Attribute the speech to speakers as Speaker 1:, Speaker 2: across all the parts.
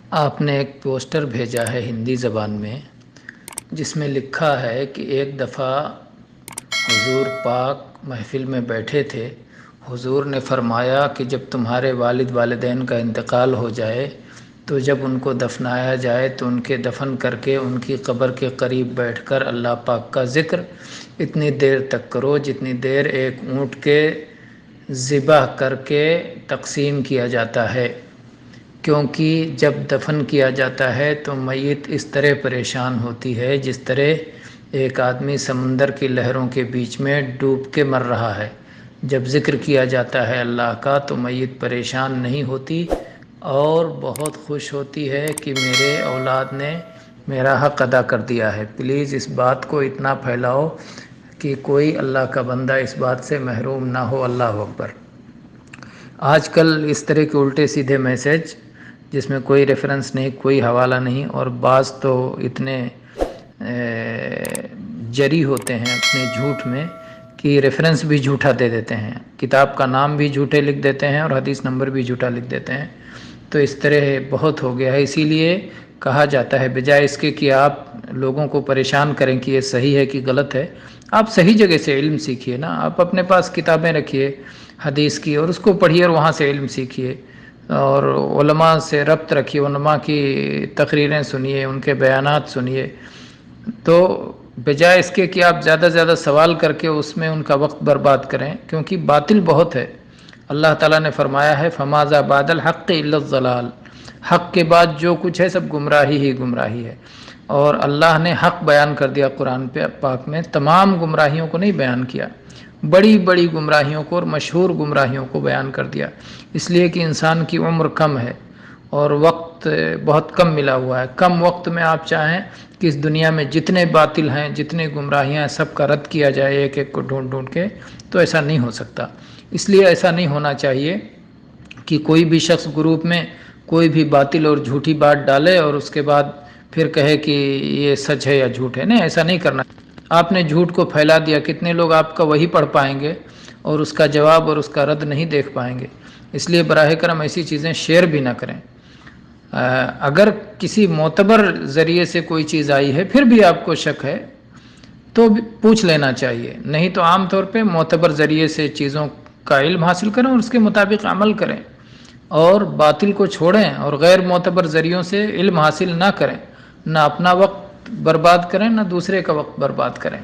Speaker 1: آپ نے ایک پوسٹر بھیجا ہے ہندی زبان میں، جس میں لکھا ہے کہ ایک دفعہ حضور پاک محفل میں بیٹھے تھے۔ حضور نے فرمایا کہ جب تمہارے والد والدین کا انتقال ہو جائے تو جب ان کو دفنایا جائے تو ان کے دفن کر کے ان کی قبر کے قریب بیٹھ کر اللہ پاک کا ذکر اتنی دیر تک کرو جتنی دیر ایک اونٹ کے ذبح کر کے تقسیم کیا جاتا ہے، کیونکہ جب دفن کیا جاتا ہے تو میت اس طرح پریشان ہوتی ہے جس طرح ایک آدمی سمندر کی لہروں کے بیچ میں ڈوب کے مر رہا ہے۔ جب ذکر کیا جاتا ہے اللہ کا تو میت پریشان نہیں ہوتی اور بہت خوش ہوتی ہے کہ میرے اولاد نے میرا حق ادا کر دیا ہے۔ پلیز اس بات کو اتنا پھیلاؤ کہ کوئی اللہ کا بندہ اس بات سے محروم نہ ہو۔ اللہ اکبر۔ آج کل اس طرح کے الٹے سیدھے میسج جس میں کوئی ریفرنس نہیں، کوئی حوالہ نہیں، اور بعض تو اتنے جری ہوتے ہیں اپنے جھوٹ میں کہ ریفرنس بھی جھوٹا دے دیتے ہیں، کتاب کا نام بھی جھوٹے لکھ دیتے ہیں اور حدیث نمبر بھی جھوٹا لکھ دیتے ہیں۔ تو اس طرح بہت ہو گیا ہے، اسی لیے کہا جاتا ہے بجائے اس کے کہ آپ لوگوں کو پریشان کریں کہ یہ صحیح ہے کہ غلط ہے، آپ صحیح جگہ سے علم سیکھیے نا۔ آپ اپنے پاس کتابیں رکھیے حدیث کی اور اس کو پڑھیے اور وہاں سے علم سیکھیے، اور علماء سے ربط رکھیے، علماء کی تقریریں سنیے، ان کے بیانات سنیے۔ تو بجائے اس کے کہ آپ زیادہ زیادہ سوال کر کے اس میں ان کا وقت برباد کریں، کیونکہ باطل بہت ہے۔ اللہ تعالیٰ نے فرمایا ہے فَمَاذَا بَعْدَ الْحَقِّ إِلَّا الضَّلَالُ، حق کے بعد جو کچھ ہے سب گمراہی ہی گمراہی ہے۔ اور اللہ نے حق بیان کر دیا قرآن پاک میں، تمام گمراہیوں کو نہیں بیان کیا، بڑی بڑی گمراہیوں کو اور مشہور گمراہیوں کو بیان کر دیا، اس لیے کہ انسان کی عمر کم ہے اور وقت بہت کم ملا ہوا ہے۔ کم وقت میں آپ چاہیں کہ اس دنیا میں جتنے باطل ہیں، جتنے گمراہیاں ہیں، سب کا رد کیا جائے ایک ایک کو ڈھونڈ ڈھونڈ کے، تو ایسا نہیں ہو سکتا۔ اس لیے ایسا نہیں ہونا چاہیے کہ کوئی بھی شخص گروپ میں کوئی بھی باطل اور جھوٹی بات ڈالے اور اس کے بعد پھر کہے کہ یہ سچ ہے یا جھوٹ ہے۔ نہیں، ایسا نہیں کرنا۔ آپ نے جھوٹ کو پھیلا دیا، کتنے لوگ آپ کا وہی پڑھ پائیں گے اور اس کا جواب اور اس کا رد نہیں دیکھ پائیں گے۔ اس لیے براہ کرم ایسی چیزیں شیئر بھی نہ کریں۔ اگر کسی معتبر ذریعے سے کوئی چیز آئی ہے پھر بھی آپ کو شک ہے تو پوچھ لینا چاہیے، نہیں تو عام طور پہ معتبر ذریعے سے چیزوں کا علم حاصل کریں اور اس کے مطابق عمل کریں، اور باطل کو چھوڑیں اور غیر معتبر ذریعوں سے علم حاصل نہ کریں، نہ اپنا وقت برباد کریں نہ دوسرے کا وقت برباد کریں۔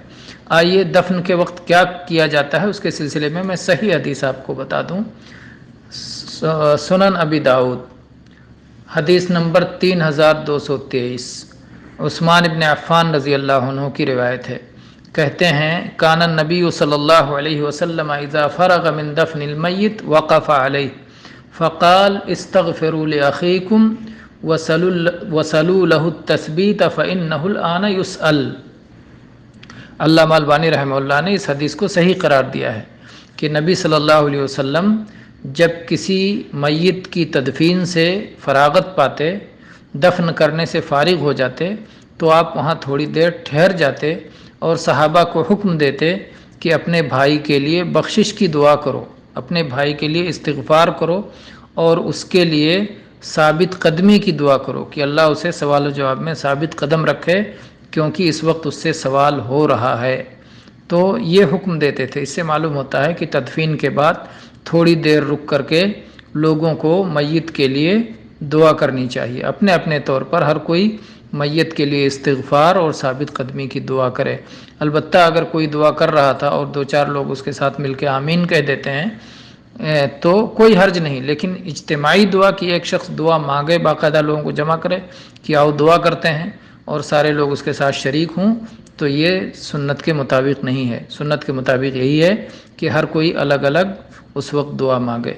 Speaker 1: آئیے دفن کے وقت کیا کیا جاتا ہے اس کے سلسلے میں صحیح حدیث آپ کو بتا دوں۔ سنن ابی داؤد حدیث نمبر 3223، عثمان ابن عفان رضی اللہ عنہ کی روایت ہے، کہتے ہیں کان النبی صلی اللہ علیہ وسلم اذا فرغ من دفن المیت وقف علیہ فقال استغفروا لاخیکم وصلوا له التثبیت فانه الآن يسأل۔ علامہ البانی رحمہ اللہ نے اس حدیث کو صحیح قرار دیا ہے کہ نبی صلی اللہ علیہ وسلم جب کسی میت کی تدفین سے فراغت پاتے، دفن کرنے سے فارغ ہو جاتے، تو آپ وہاں تھوڑی دیر ٹھہر جاتے اور صحابہ کو حکم دیتے کہ اپنے بھائی کے لیے بخشش کی دعا کرو، اپنے بھائی کے لیے استغفار کرو اور اس کے لیے ثابت قدمی کی دعا کرو کہ اللہ اسے سوال و جواب میں ثابت قدم رکھے، کیونکہ اس وقت اس سے سوال ہو رہا ہے۔ تو یہ حکم دیتے تھے۔ اس سے معلوم ہوتا ہے کہ تدفین کے بعد تھوڑی دیر رک کر کے لوگوں کو میت کے لیے دعا کرنی چاہیے، اپنے اپنے طور پر ہر کوئی میت کے لیے استغفار اور ثابت قدمی کی دعا کرے۔ البتہ اگر کوئی دعا کر رہا تھا اور دو چار لوگ اس کے ساتھ مل کے آمین کہہ دیتے ہیں تو کوئی حرج نہیں، لیکن اجتماعی دعا کی ایک شخص دعا مانگے، باقاعدہ لوگوں کو جمع کرے کہ آؤ دعا کرتے ہیں اور سارے لوگ اس کے ساتھ شریک ہوں، تو یہ سنت کے مطابق نہیں ہے۔ سنت کے مطابق یہی ہے کہ ہر کوئی الگ الگ اس وقت دعا مانگے۔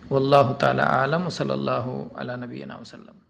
Speaker 1: واللہ تعالی عالم، صلی اللہ علی نبینا وسلم۔